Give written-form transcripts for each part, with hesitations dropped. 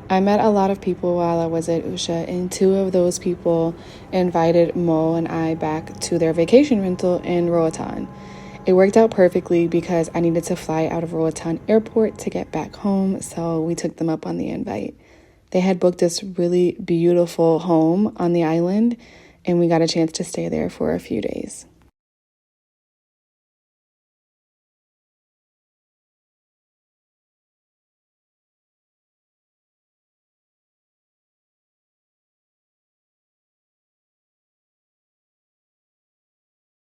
I met a lot of people while I was at Usha, and two of those people invited Mo and I back to their vacation rental in Roatan. It worked out perfectly because I needed to fly out of Roatan Airport to get back home, so we took them up on the invite. They had booked this really beautiful home on the island, and we got a chance to stay there for a few days.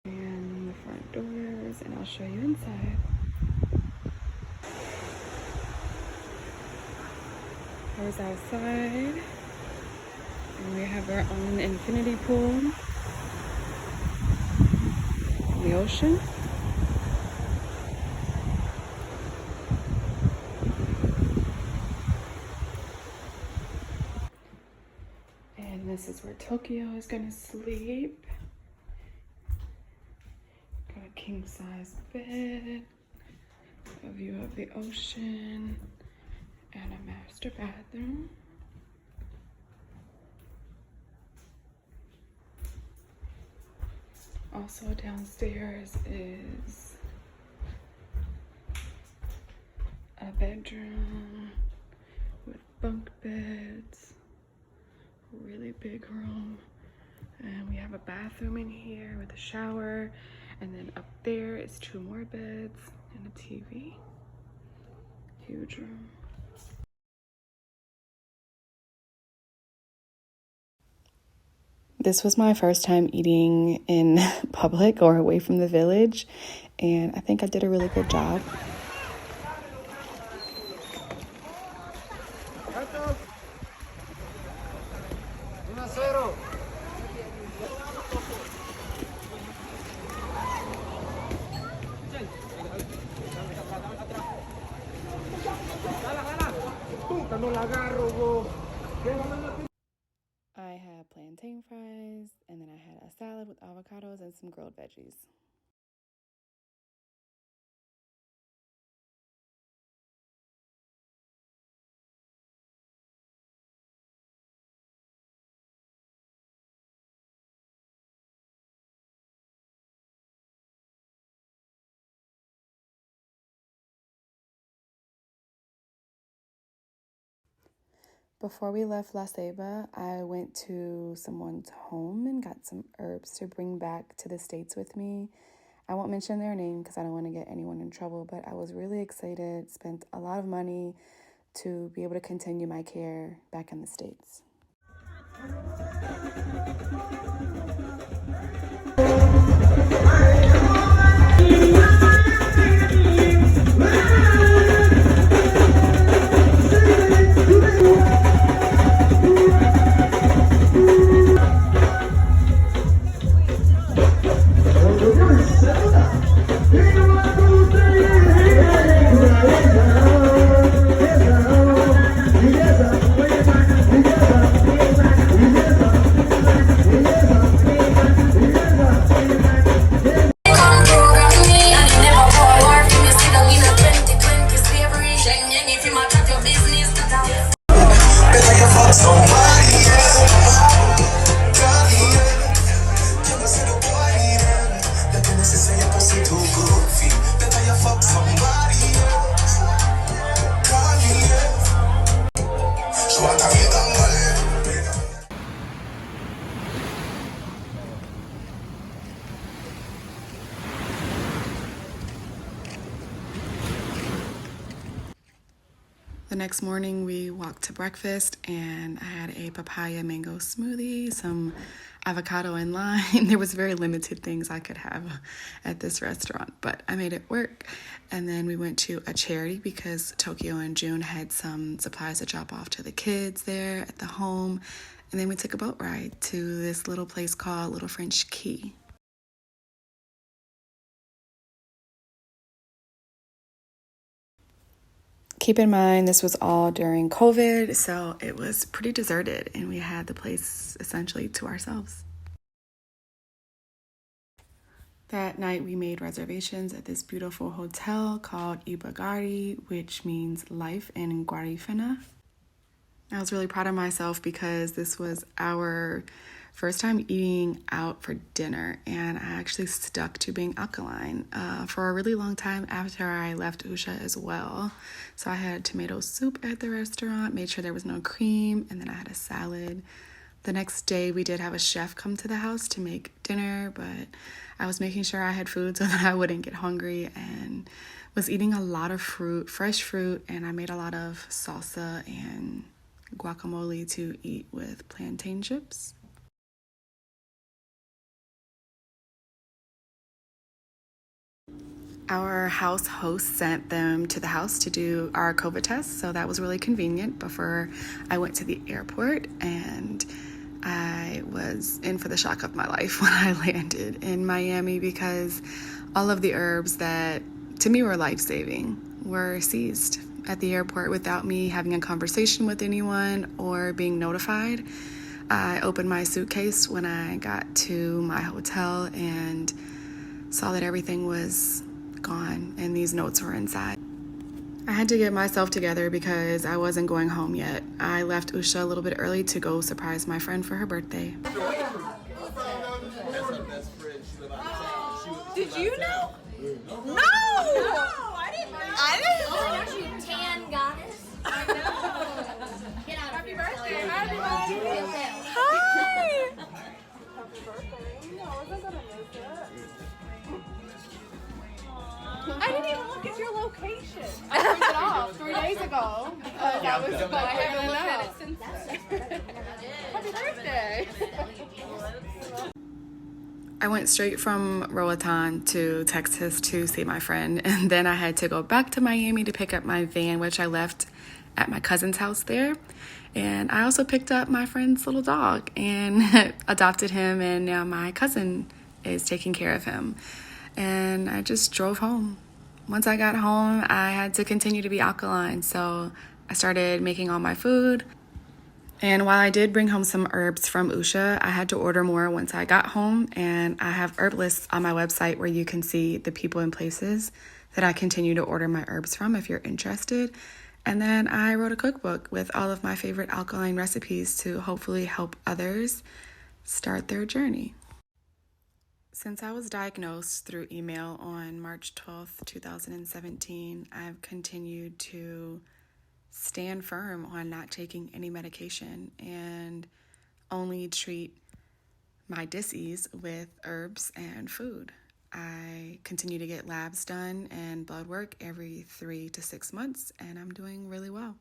And the front doors, and I'll show you inside. Here's outside, and we have our own infinity pool in the ocean. And this is where Tokyo is gonna sleep. Got a king size bed, a view of the ocean, and a master bathroom. Also downstairs is a bedroom with bunk beds, really big room, and we have a bathroom in here with a shower, and then up there is two more beds and a TV. Huge room. This was my first time eating in public or away from the village, and I think I did a really good job. I had plantain fries, and then I had a salad with avocados and some grilled veggies. Before we left La Ceiba, I went to someone's home and got some herbs to bring back to the States with me. I won't mention their name because I don't want to get anyone in trouble, but I was really excited, spent a lot of money to be able to continue my care back in the States. The next morning, we walked to breakfast, and I had a papaya mango smoothie, some avocado and lime. There was very limited things I could have at this restaurant, but I made it work. And then we went to a charity because Tokyo and June had some supplies to drop off to the kids there at the home. And then we took a boat ride to this little place called Little French Key. Keep in mind, this was all during COVID, so it was pretty deserted, and we had the place essentially to ourselves. That night, we made reservations at this beautiful hotel called Ibagari, which means life in Guarifana. I was really proud of myself because this was our first time eating out for dinner, and I actually stuck to being alkaline for a really long time after I left Usha as well. So I had tomato soup at the restaurant, made sure there was no cream, and then I had a salad. The next day, we did have a chef come to the house to make dinner, but I was making sure I had food so that I wouldn't get hungry, and was eating a lot of fruit, fresh fruit, and I made a lot of salsa and guacamole to eat with plantain chips. Our house host sent them to the house to do our COVID test, so that was really convenient before I went to the airport, and I was in for the shock of my life when I landed in Miami because all of the herbs that to me were life-saving were seized at the airport without me having a conversation with anyone or being notified. I opened my suitcase when I got to my hotel and saw that everything was gone and these notes were inside. I had to get myself together because I wasn't going home yet. I left Usha a little bit early to go surprise my friend for her birthday. Did you know? No! I didn't know. I didn't know. Tan goddess. I know. Get out of Happy here. birthday, everybody. Hi. Happy birthday. No, I wasn't gonna miss it. I didn't even look at your location. I turned it off 3 days ago because I was like, I haven't looked at it since then. Happy birthday. I went straight from Roatan to Texas to see my friend, and then I had to go back to Miami to pick up my van, which I left at my cousin's house there. And I also picked up my friend's little dog and adopted him, and now my cousin is taking care of him. And I just drove home. Once I got home, I had to continue to be alkaline, so I started making all my food. And while I did bring home some herbs from Usha, I had to order more once I got home, and I have herb lists on my website where you can see the people and places that I continue to order my herbs from if you're interested. And then I wrote a cookbook with all of my favorite alkaline recipes to hopefully help others start their journey. Since I was diagnosed through email on March 12th, 2017, I've continued to stand firm on not taking any medication and only treat my dis-ease with herbs and food. I continue to get labs done and blood work every 3 to 6 months, and I'm doing really well.